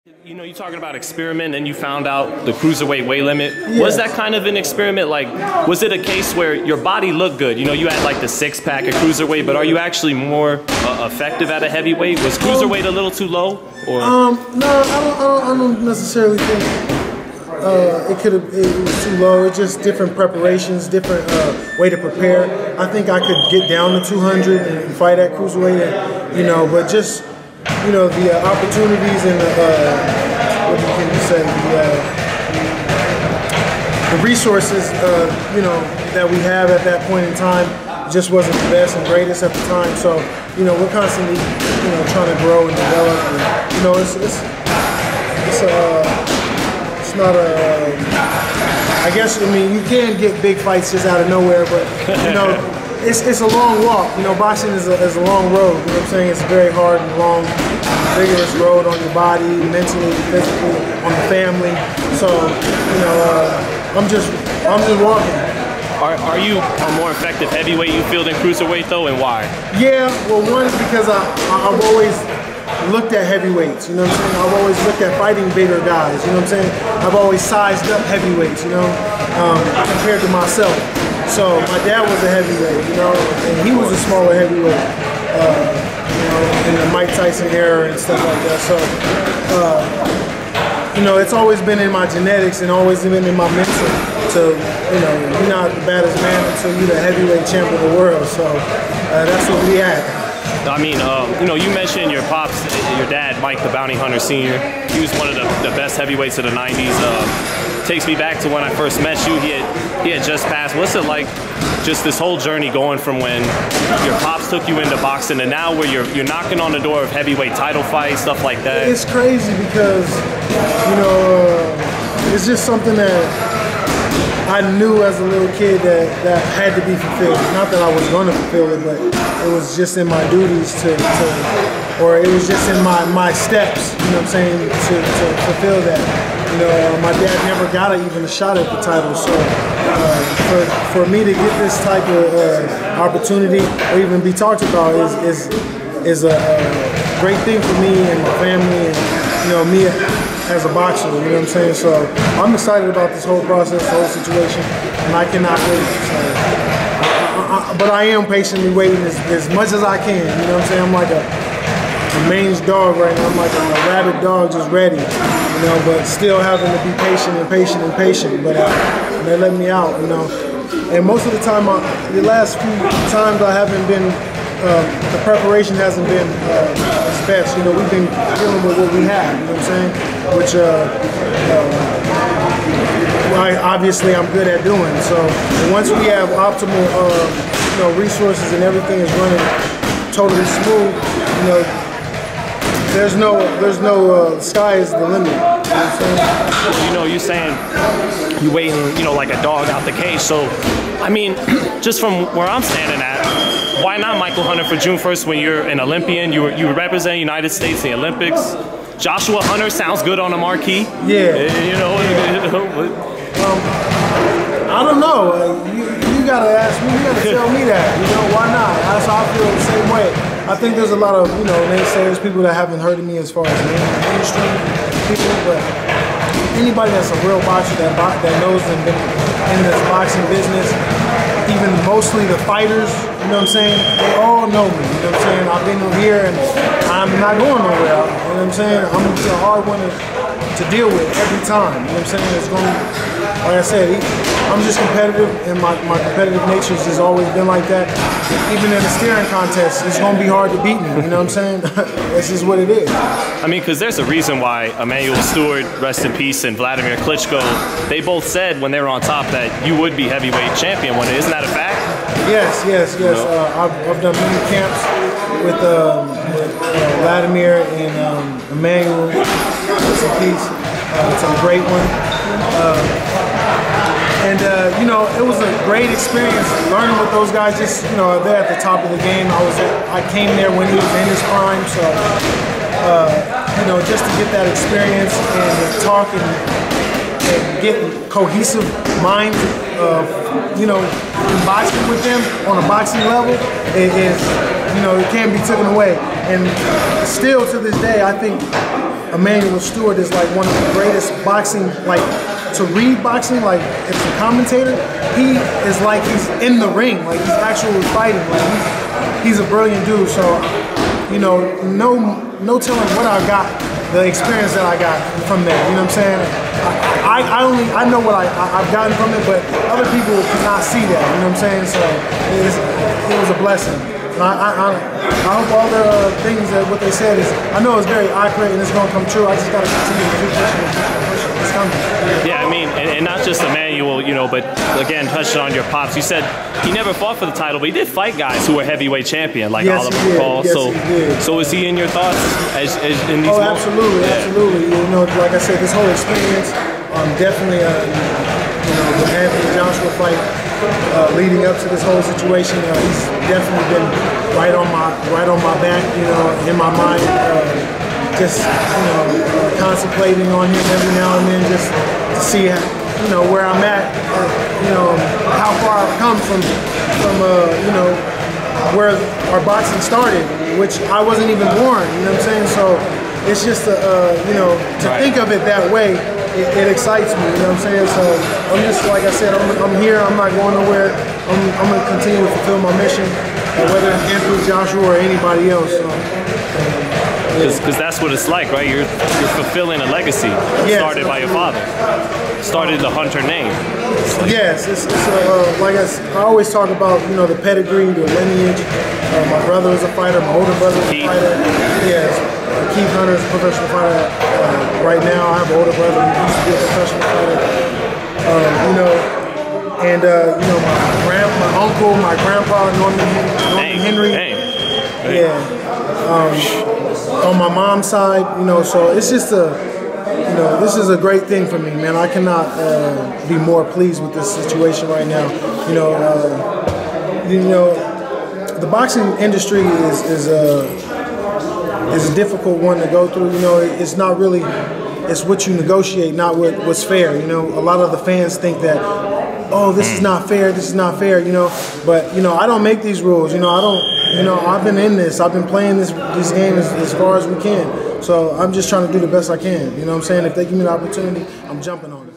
You know, you're talking about experiment and you found out the cruiserweight weight limit. Yeah. Was that kind of an experiment? Like, was it a case where your body looked good? You know, you had like the six-pack at cruiserweight, but are you actually more effective at a heavyweight? Was cruiserweight a little too low? Or? No, I don't necessarily think it was too low. It's just different preparations, different way to prepare. I think I could get down to 200 and fight at cruiserweight, and, you know, but just, you know, the opportunities and what can you say, the resources, you know, that we have at that point in time just wasn't the best and greatest at the time. So, you know, we're constantly, you know, trying to grow and develop. And, you know, it's not a. I guess, I mean, you can get big fights just out of nowhere, but you know. It's a long walk. You know, boxing is a long road. You know what I'm saying? It's a very hard and long, vigorous road on your body, mentally, physically, on the family. So, you know, I'm just walking. Are you a more effective heavyweight, you feel, than cruiserweight though, and why? Yeah, well, one is because I've always looked at heavyweights. You know what I'm saying? I've always looked at fighting bigger guys. You know what I'm saying? I've always sized up heavyweights. You know, compared to myself. So my dad was a heavyweight, you know, and he was a smaller heavyweight, you know, in the Mike Tyson era and stuff like that. So, you know, it's always been in my genetics and always been in my mental to, you know, you're not the baddest man until you're the heavyweight champ of the world. So that's what we had. I mean, you know, you mentioned your pops, your dad, Mike the Bounty Hunter Sr. He was one of the best heavyweights of the 90s. Takes me back to when I first met you. He had just passed. What's it like, just this whole journey going from when your pops took you into boxing and now where you're knocking on the door of heavyweight title fights, stuff like that? It's crazy because, you know, it's just something that I knew as a little kid that had to be fulfilled. Not that I was going to fulfill it, but it was just in my duties or it was just in my steps, you know what I'm saying, to fulfill that. You know, my dad never got even a shot at the title, so for me to get this type of opportunity or even be talked about is a great thing for me and my family and, you know, me as a boxer, you know what I'm saying? So I'm excited about this whole process, the whole situation, and I cannot wait. So, but I am patiently waiting as much as I can, you know what I'm saying? I'm like a mange dog right now. I'm like a rabid dog just ready, you know, but still having to be patient and patient and patient. But they let me out, you know. And most of the time, the last few times I haven't been, the preparation hasn't been as best. You know, we've been dealing with what we have, you know what I'm saying? Which obviously I'm good at doing. So once we have optimal, you know, resources and everything is running totally smooth, you know, there's no sky is the limit. You know what I'm saying? You know, you're saying you're waiting, you know, like a dog out the cage. So, I mean, just from where I'm standing at, why not Michael Hunter for June 1st when you're an Olympian? You represent the United States in the Olympics. Joshua Hunter sounds good on a marquee. Yeah. You know. I don't know. You gotta ask me. You gotta tell me that. You know, why not? I feel the same way. I think there's a lot of, you know, naysayers, people that haven't heard of me as far as mainstream people, but anybody that's a real boxer that knows and been in this boxing business, even mostly the fighters, you know what I'm saying, they all know me, you know what I'm saying? I've been here and I'm not going nowhere, you know what I'm saying? I'm a hard one to deal with every time, you know what I'm saying? It's going to, like I said, I'm just competitive, and my competitive nature has always been like that. Even in a staring contest, it's going to be hard to beat me, you know what I'm saying? That's just what it is. I mean, because there's a reason why Emanuel Stewart, rest in peace, and Vladimir Klitschko, they both said when they were on top that you would be heavyweight champion one day. Isn't that a fact? Yes. You know? I've done many camps with Vladimir and Emanuel, rest in peace. It's a great one. You know, it was a great experience learning with those guys. Just, you know, they're at the top of the game. I came there when he was in his prime, so you know, just to get that experience and to talk and get cohesive minds, you know, in boxing with them on a boxing level is you know, it can't be taken away. And still to this day, I think Emanuel Steward is like one of the greatest boxing, like to read boxing, like as a commentator, he is like he's in the ring, like he's actually fighting. Like he's a brilliant dude. So, you know, no telling what I got, the experience that I got from there. You know what I'm saying? I know what I've gotten from it, but other people cannot see that. You know what I'm saying? So it was a blessing. I hope all the things that what they said is, I know it's very accurate and it's going to come true. I just got to continue to keep pushing. It's coming. Yeah, I mean, and not just Emanuel, you know, but again, touching on your pops, you said he never fought for the title, but he did fight guys who were heavyweight champion, like Oliver Paul. Yes, so is he in your thoughts as in these moments? Absolutely, absolutely. You know, like I said, this whole experience, definitely, you know, the Anthony Joshua fight, leading up to this whole situation, he's definitely been right on my back, you know, in my mind, just, you know, contemplating on him every now and then, just to see how, you know, where I'm at, you know, how far I've come from you know, where our boxing started, which I wasn't even born, you know what I'm saying? So it's just, you know, to think of it that way, it excites me, you know what I'm saying? So I'm just, like I said, I'm here, I'm not going nowhere. I'm going to continue to fulfill my mission, whether it's Anthony Joshua or anybody else. Because that's what it's like, right? You're fulfilling a legacy started by your father, started the Hunter name. Yes, it's like I always talk about, you know, the pedigree, the lineage. My brother is a fighter, my older brother is a fighter. Yes, Keith Hunter is a professional fighter right now. I have an older brother who used to be a professional fighter. You know, and you know, my uncle, my grandpa, Norman Henry. Yeah. On my mom's side, you know, so it's just you know, this is a great thing for me, man. I cannot be more pleased with this situation right now. You know, the boxing industry is a difficult one to go through. You know, it's not really, it's what you negotiate, not what's fair. You know, a lot of the fans think that, oh, this is not fair, this is not fair, you know. But, you know, I don't make these rules, you know, you know, I've been in this, I've been playing this game as far as we can. So I'm just trying to do the best I can, you know what I'm saying? If they give me the opportunity, I'm jumping on it.